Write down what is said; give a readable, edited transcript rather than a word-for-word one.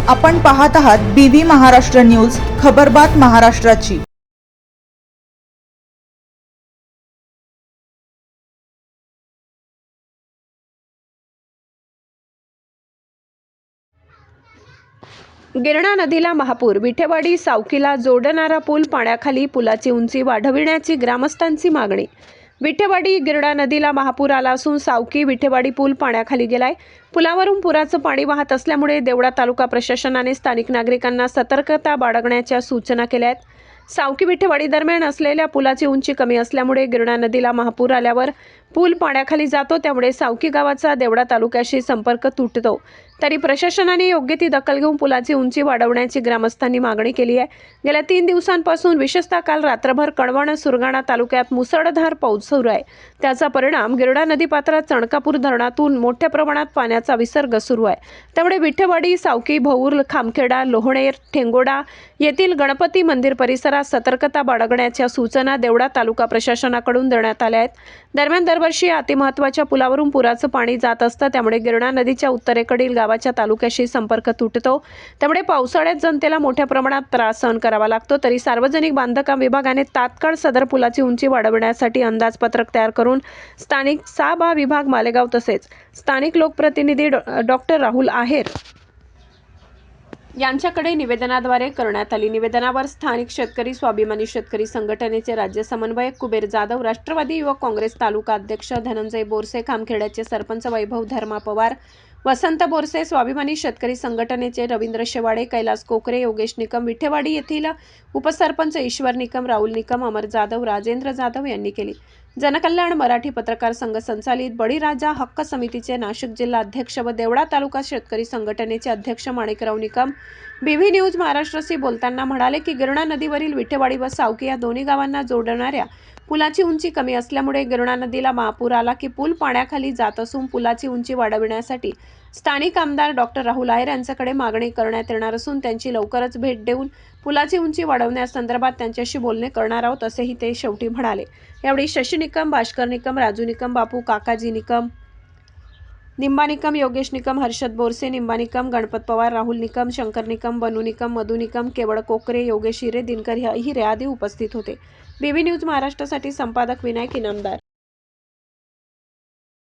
आपण पाहत आहात BV महाराष्ट्र न्यूज, खबरबात महाराष्ट्राची। गिरणा नदीला महापूर, विठेवाडी सावकीला जोडणारा पूल पाण्याखाली, पुलाची उंची वाढविण्याची ग्रामस्थांची मागणी। विठेवाडी गिरणा नदीला महापूर आला असून सावकी विठेवाडी पूल पाण्याखाली गेलाय। पुलावरून पुराचं पाणी वाहत असल्यामुळे देवळा तालुका प्रशासनाने स्थानिक नागरिकांना सतर्कता बाळगण्याच्या सूचना केल्या आहेत। सावकी विठेवाडी दरम्यान असलेल्या पुलाची उंची कमी असल्यामुळे गिरणा नदीला महापूर आल्यावर पूल पाण्याखाली जातो, त्यामुळे सावकी गावाचा देवळा तालुक्याशी संपर्क तुटतो। तरी प्रशासनाने योग्य ती दखल घेऊन पुलाची उंची वाढवण्याची ग्रामस्थांनी मागणी केली आहे। गेल्या 3 दिवसांपासून विशेषतः काल रात्रभर कळवण सुरगाणा तालुक्यात मुसळधार पाऊस सुरू आहे। त्याचा परिणाम गिरणा नदीपात्रात चणकापूर धरणातून मोठ्या प्रमाणात पाण्याचा विसर्ग सुरू आहे। त्यामुळे विठेवाडी, सावकी, भौर, खामखेडा, लोहणेर, ठेंगोडा येथील गणपती मंदिर परिसरात सतर्कता बाळगण्याच्या सूचना देवळा तालुका प्रशासनाकडून देण्यात आल्या आहेत। दरम्यान दरवर्षी अतिमहत्त्वाच्या पुलावरून पुराचं पाणी जात असतं, त्यामुळे गिरणा नदीच्या उत्तरेकडील गावाच्या तालुक्याशी संपर्क तुटतो। त्यामुळे पावसाळ्यात जनतेला मोठ्या प्रमाणात त्रास सहन करावा लागतो। तरी सार्वजनिक बांधकाम विभागाने तात्काळ सदर पुलाची उंची वाढवण्यासाठी अंदाजपत्रक तयार करून स्थानिक 6 विभाग मालेगाव तसेच स्थानिक लोकप्रतिनिधी डॉक्टर राहुल आहेर यांच्याकडे निवेदनाद्वारे करण्यात आली। निवेदनावर स्थानिक शेतकरी स्वाभिमानी शेतकरी संघटनेचे राज्य समन्वयक कुबेर जाधव, राष्ट्रवादी युवक काँग्रेस तालुका अध्यक्ष धनंजय बोरसे, खामखेड्याचे सरपंच वैभव धर्मा पवार, वसंत बोरसे, स्वाभिमानी शेतकरी संघटनेचे रवींद्र शेवाडे, कैलास कोकरे, योगेश निकम, विठेवाडी येथील उपसरपंच ईश्वर निकम, राहुल निकम, अमर जाधव, राजेंद्र जाधव यांनी केली। जनकल्याण मराठी पत्रकार संघ संचालित बळीराजा हक्क समितीचे नाशिक जिल्हा अध्यक्ष व देवळा तालुका शेतकरी संघटनेचे अध्यक्ष माणिकराव निकम BV न्यूज महाराष्ट्रशी बोलताना म्हणाले की गिरणा नदीवरील विठेवाडी व सावकी या दोन्ही गावांना जोडणाऱ्या पुलाची उंची कमी असल्यामुळे गिरणा नदीला महापूर आला की पूल पाण्याखाली जात असून पुलाची उंची वाढविण्यासाठी स्थानिक आमदार डॉक्टर राहुल आहेर यांच्याकडे मागणी करण्यात येणार असून त्यांची लवकरच भेट देऊन पुलाची उंची वाढवण्यासंदर्भात त्यांच्याशी बोलणे करणार आहोत, असेही ते शेवटी म्हणाले। यावेळी शशी निकम, भास्कर निकम, राजू निकम, बापू काकाजी निकम, निंबा निकम, योगेश निकम, हर्षद बोरसे, निंबा निकम, गणपत पवार, राहुल निकम, शंकर निकम, बनू निकम, मधु निकम, केवळ कोकरे, योगेश हिरे, दिनकर हिरे आदी उपस्थित होते। BV न्यूज महाराष्ट्रासाठी संपादक विनायक इनामदार।